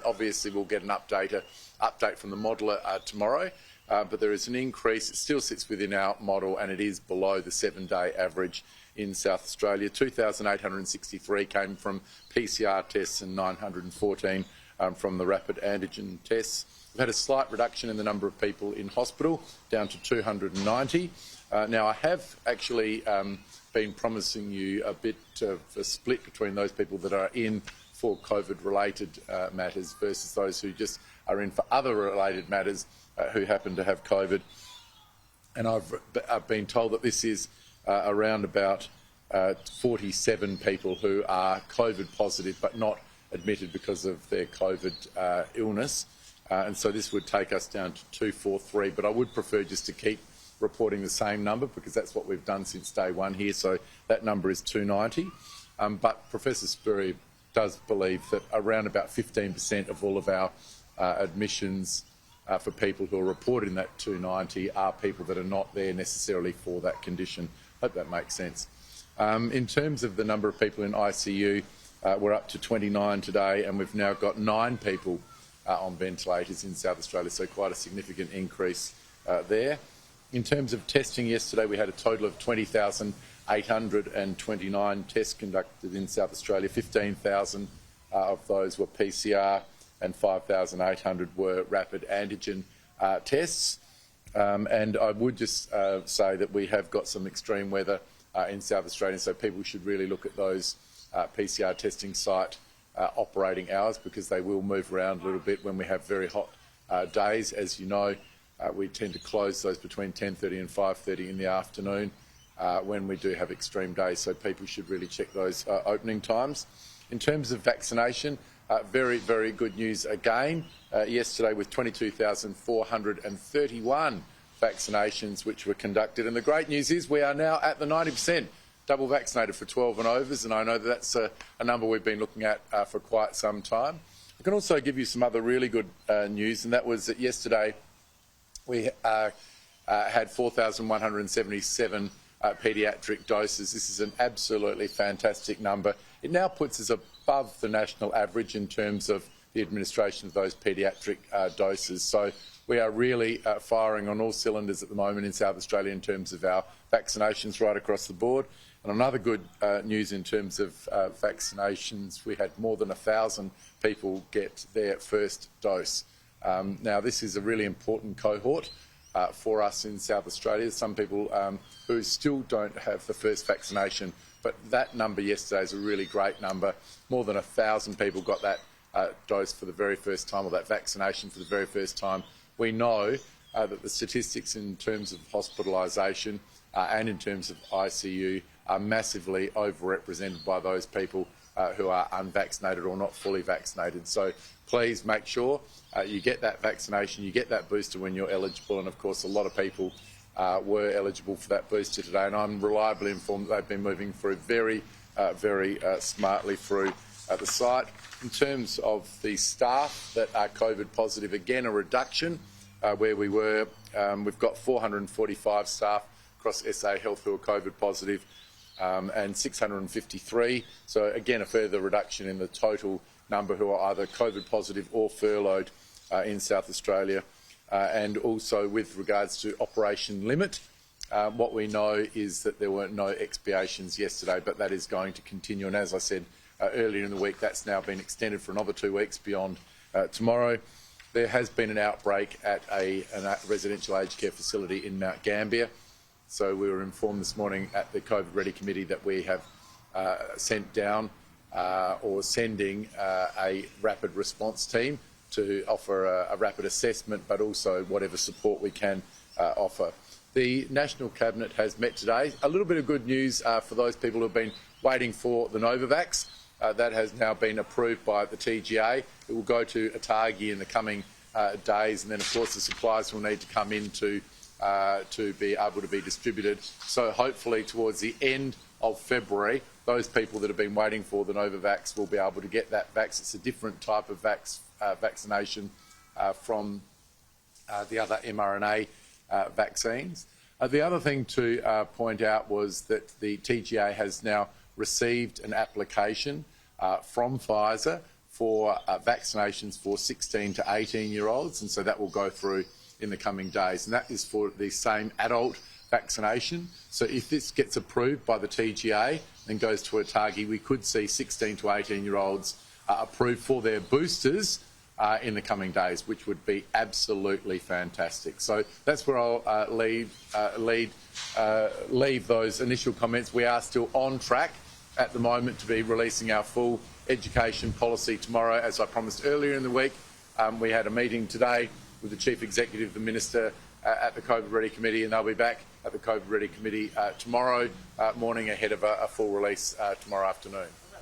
Obviously, we'll get an update from the modeller tomorrow, but there is an increase. It still sits within our model, and it is below the 7-day average in South Australia. 2,863 came from PCR tests and 914 from the rapid antigen tests. We've had a slight reduction in the number of people in hospital, down to 290. Now, I have actually been promising you a bit of a split between those people that are in for COVID-related matters versus those who just are in for other related matters who happen to have COVID. And I've been told that this is around about 47 people who are COVID positive but not admitted because of their COVID illness. And so this would take us down to 243, but I would prefer just to keep reporting the same number because that's what we've done since day one here, so that number is 290. But Professor Spurrier does believe that around about 15% of all of our admissions for people who are reported in that 290 are people that are not there necessarily for that condition. Hope that makes sense. In terms of the number of people in ICU, we're up to 29 today, and we've now got 9 people on ventilators in South Australia, so quite a significant increase there. In terms of testing, yesterday we had a total of 20,829 tests conducted in South Australia. 15,000 of those were PCR and 5,800 were rapid antigen tests. And I would just say that we have got some extreme weather in South Australia, so people should really look at those PCR testing site operating hours because they will move around a little bit when we have very hot days. As you know, we tend to close those between 10:30 and 5:30 in the afternoon when we do have extreme days, so people should really check those opening times. In terms of vaccination, very, very good news again. Yesterday with 22,431 vaccinations which were conducted, and the great news is we are now at the 90%. Double vaccinated for 12 and overs, and I know that that's a number we've been looking at for quite some time. I can also give you some other really good news, and that was that yesterday we had 4,177 paediatric doses. This is an absolutely fantastic number. It now puts us above the national average in terms of the administration of those paediatric doses. So we are really firing on all cylinders at the moment in South Australia in terms of our vaccinations right across the board. And another good news in terms of vaccinations, we had more than 1,000 people get their first dose. Now, this is a really important cohort for us in South Australia. Some people who still don't have the first vaccination, but that number yesterday is a really great number. More than 1,000 people got that dose for the very first time, or that vaccination for the very first time. We know that the statistics in terms of hospitalisation and in terms of ICU are massively overrepresented by those people who are unvaccinated or not fully vaccinated. So please make sure you get that vaccination, you get that booster when you're eligible, and of course a lot of people were eligible for that booster today, and I'm reliably informed that they've been moving through very smartly through the site. In terms of the staff that are COVID positive, again a reduction where we were. We've got 445 staff across SA Health who are COVID positive and 653. So again a further reduction in the total number who are either COVID positive or furloughed in South Australia. And also with regards to Operation Limit, what we know is that there were no expiations yesterday, but that is going to continue. And as I said earlier in the week, that's now been extended for another 2 weeks beyond tomorrow. There has been an outbreak at a residential aged care facility in Mount Gambier. So we were informed this morning at the COVID Ready Committee that we have sent down or sending a rapid response team to offer a rapid assessment, but also whatever support we can offer. The National Cabinet has met today. A little bit of good news for those people who have been waiting for the Novavax. That has now been approved by the TGA. It will go to ATAGI in the coming days, and then of course the supplies will need to come in to be able to be distributed. So hopefully towards the end of February, those people that have been waiting for the Novavax will be able to get that vax. It's a different type of vaccination from the other mRNA vaccines. The other thing to point out was that the TGA has now received an application from Pfizer for vaccinations for 16 to 18-year-olds, and so that will go through in the coming days, and that is for the same adult vaccination. So if this gets approved by the TGA and goes to ATAGI, we could see 16 to 18-year-olds approved for their boosters in the coming days, which would be absolutely fantastic. So that's where I'll leave those initial comments. We are still on track at the moment to be releasing our full education policy tomorrow, as I promised earlier in the week. We had a meeting today with the Chief Executive, the Minister, at the COVID Ready Committee, and they'll be back at the COVID Ready Committee tomorrow morning ahead of a full release tomorrow afternoon.